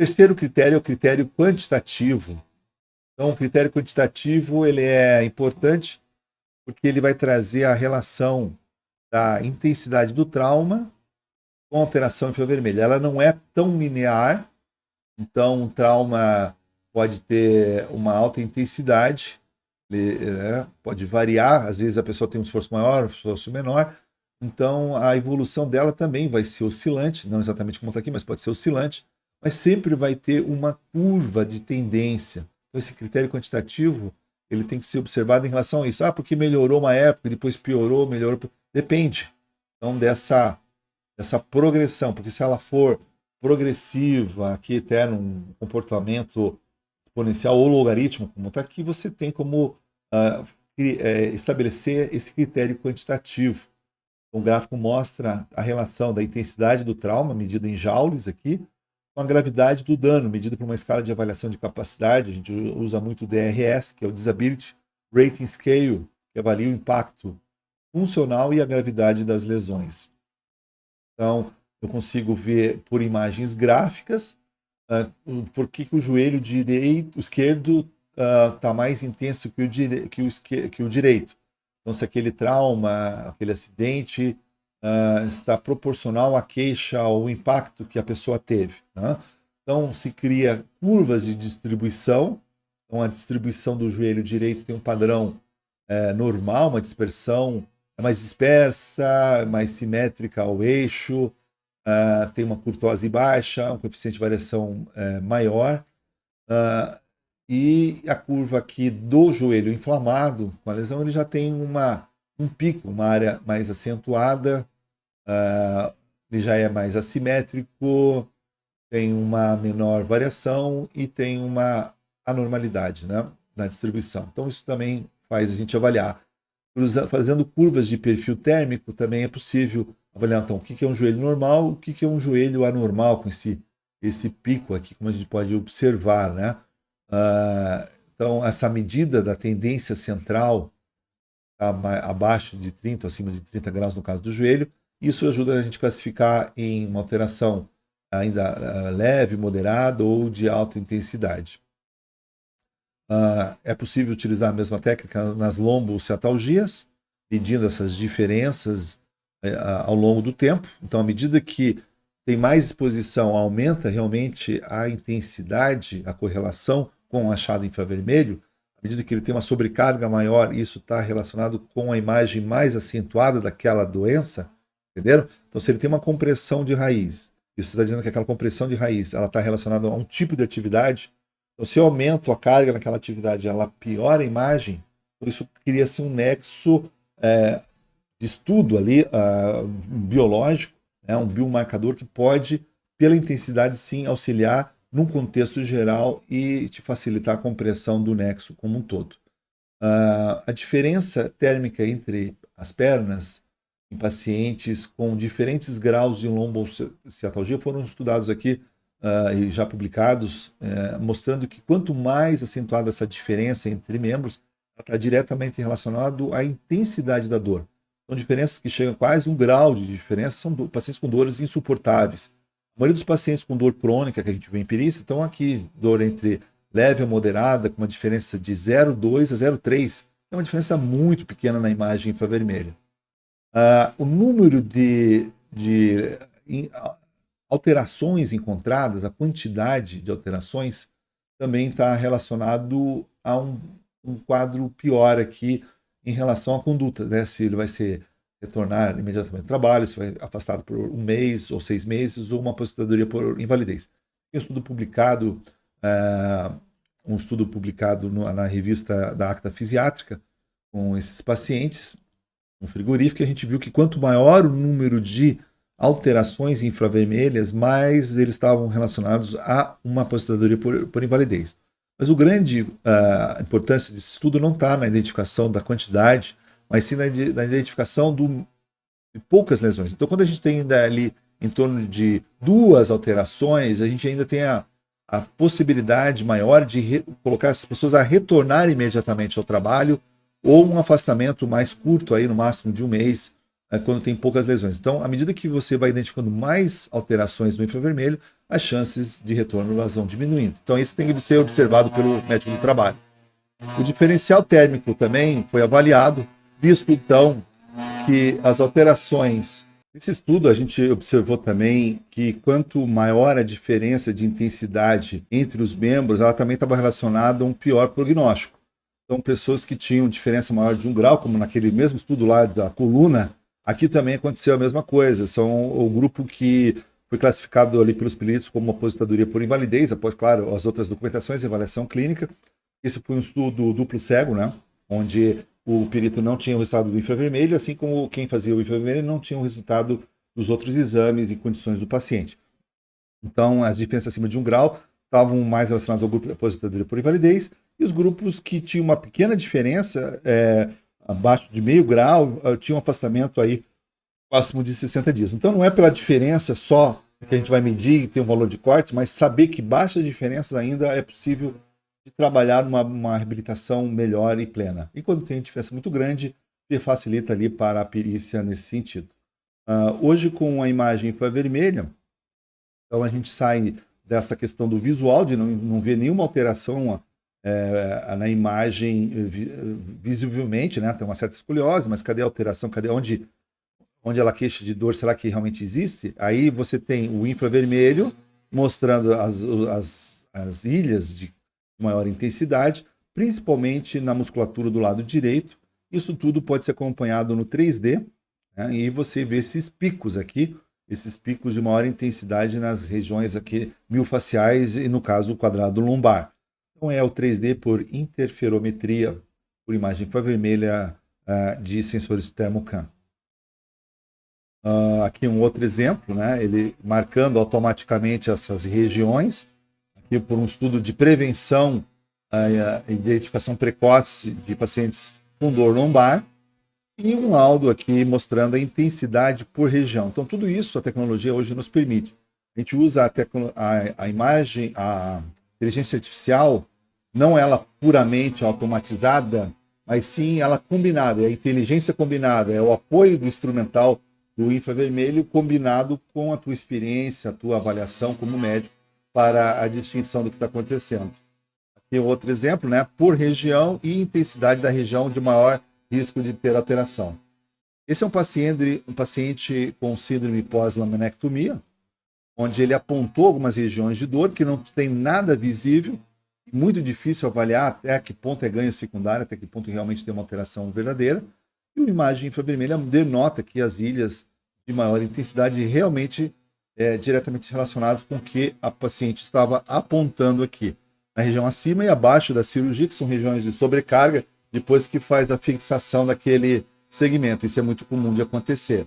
Terceiro critério é o critério quantitativo. Então, o critério quantitativo ele é importante porque ele vai trazer a relação da intensidade do trauma com alteração infravermelha. Ela não é tão linear, então o trauma pode ter uma alta intensidade, pode variar, às vezes a pessoa tem um esforço maior, um esforço menor, então a evolução dela também vai ser oscilante, não exatamente como está aqui, mas pode ser oscilante, mas sempre vai ter uma curva de tendência. Então esse critério quantitativo ele tem que ser observado em relação a isso. Ah, porque melhorou uma época, depois piorou, melhorou. Depende. Então dessa progressão, porque se ela for progressiva, aqui até num comportamento exponencial ou logaritmo, como está aqui, você tem como estabelecer esse critério quantitativo. O gráfico mostra a relação da intensidade do trauma, medida em joules aqui, com a gravidade do dano, medida por uma escala de avaliação de capacidade. A gente usa muito o DRS, que é o Disability Rating Scale, que avalia o impacto funcional e a gravidade das lesões. Então, eu consigo ver por imagens gráficas por que o joelho esquerdo está mais intenso que o direito. Então, se aquele trauma, aquele acidente está proporcional à queixa, ao impacto que a pessoa teve. Né? Então, se cria curvas de distribuição. Então, a distribuição do joelho direito tem um padrão normal, uma dispersão mais dispersa, mais simétrica ao eixo, tem uma curtose baixa, um coeficiente de variação maior, e a curva aqui do joelho inflamado com a lesão, ele já tem um pico, uma área mais acentuada, ele já é mais assimétrico, tem uma menor variação e tem uma anormalidade, né, na distribuição. Então isso também faz a gente avaliar. Fazendo curvas de perfil térmico, também é possível avaliar então, o que é um joelho normal, o que é um joelho anormal, com esse pico aqui, como a gente pode observar. Né? Então, essa medida da tendência central está abaixo de 30, acima de 30 graus no caso do joelho. Isso ajuda a gente a classificar em uma alteração ainda leve, moderada ou de alta intensidade. É possível utilizar a mesma técnica nas lombociatalgias, medindo essas diferenças ao longo do tempo. Então, à medida que tem mais exposição, aumenta realmente a intensidade, a correlação com o achado infravermelho. À medida que ele tem uma sobrecarga maior, isso está relacionado com a imagem mais acentuada daquela doença, entenderam? Então, se ele tem uma compressão de raiz, isso está dizendo que aquela compressão de raiz ela está relacionada a um tipo de atividade. Então, se eu aumento a carga naquela atividade, ela piora a imagem, por isso cria-se um nexo de estudo ali, biológico, né, um biomarcador que pode, pela intensidade, sim, auxiliar num contexto geral e te facilitar a compreensão do nexo como um todo. A diferença térmica entre as pernas em pacientes com diferentes graus de lombociatalgia foram estudados aqui e já publicados, mostrando que quanto mais acentuada essa diferença entre membros, ela está diretamente relacionado à intensidade da dor. São diferenças que chegam a quase 1 grau de diferença, são pacientes com dores insuportáveis. A maioria dos pacientes com dor crônica que a gente vê em perícia estão aqui, dor entre leve a moderada, com uma diferença de 0,2 a 0,3, é uma diferença muito pequena na imagem infravermelha. O número de alterações encontradas, a quantidade de alterações, também está relacionado a um quadro pior aqui em relação à conduta, né? Se ele vai retornar imediatamente ao trabalho, se vai afastado por 1 mês ou 6 meses, ou uma aposentadoria por invalidez. Tem um estudo publicado na revista da Acta Fisiátrica com esses pacientes, um frigorífico, e a gente viu que quanto maior o número de alterações infravermelhas, mais eles estavam relacionados a uma aposentadoria por invalidez. Mas o grande importância desse estudo não está na identificação da quantidade, mas sim na identificação de poucas lesões. Então, quando a gente tem ainda ali em torno de 2 alterações, a gente ainda tem a possibilidade maior de colocar essas pessoas a retornar imediatamente ao trabalho, ou um afastamento mais curto, aí, no máximo de 1 mês, quando tem poucas lesões. Então, à medida que você vai identificando mais alterações no infravermelho, as chances de retorno elas vão diminuindo. Então, isso tem que ser observado pelo médico do trabalho. O diferencial térmico também foi avaliado, visto então que as alterações. Nesse estudo, a gente observou também que quanto maior a diferença de intensidade entre os membros, ela também estava relacionada a um pior prognóstico. Então, pessoas que tinham diferença maior de 1 grau, como naquele mesmo estudo lá da coluna, aqui também aconteceu a mesma coisa. São o grupo que foi classificado ali pelos peritos como aposentadoria por invalidez, após, claro, as outras documentações e avaliação clínica. Isso foi um estudo duplo cego, né? Onde o perito não tinha o resultado do infravermelho, assim como quem fazia o infravermelho não tinha o resultado dos outros exames e condições do paciente. Então, as diferenças acima de 1 grau estavam mais relacionadas ao grupo de aposentadoria por invalidez, e os grupos que tinham uma pequena diferença, abaixo de meio grau, tinham um afastamento aí próximo de 60 dias. Então, não é pela diferença só que a gente vai medir e ter um valor de corte, mas saber que baixas diferenças ainda é possível de trabalhar uma reabilitação melhor e plena. E quando tem diferença muito grande, facilita ali para a perícia nesse sentido. Hoje, com a imagem infravermelha, então a gente sai dessa questão do visual, de não ver nenhuma alteração na imagem visivelmente, né? Tem uma certa escoliose, mas cadê a alteração? Cadê onde ela queixa de dor? Será que realmente existe? Aí você tem o infravermelho mostrando as ilhas de maior intensidade, principalmente na musculatura do lado direito. Isso tudo pode ser acompanhado no 3D, né? E você vê esses picos aqui, esses picos de maior intensidade nas regiões aqui miofasciais e, no caso, o quadrado lombar. Então é o 3D por interferometria, por imagem infravermelha de sensores Thermocam. Aqui um outro exemplo, né? Ele marcando automaticamente essas regiões, aqui por um estudo de prevenção e identificação precoce de pacientes com dor lombar, e um laudo aqui mostrando a intensidade por região. Então, tudo isso a tecnologia hoje nos permite. A gente usa a imagem, a inteligência artificial, não ela puramente automatizada, mas sim ela combinada, é a inteligência combinada, é o apoio do instrumental do infravermelho combinado com a tua experiência, a tua avaliação como médico para a distinção do que está acontecendo. Aqui outro exemplo, né? Por região e intensidade da região de maior risco de ter alteração. Esse é um paciente com síndrome pós-laminectomia, onde ele apontou algumas regiões de dor que não tem nada visível, muito difícil avaliar até que ponto é ganho secundário, até que ponto realmente tem uma alteração verdadeira. E a imagem infravermelha denota que as ilhas de maior intensidade realmente diretamente relacionadas com o que a paciente estava apontando aqui. Na região acima e abaixo da cirurgia, que são regiões de sobrecarga, depois que faz a fixação daquele segmento. Isso é muito comum de acontecer.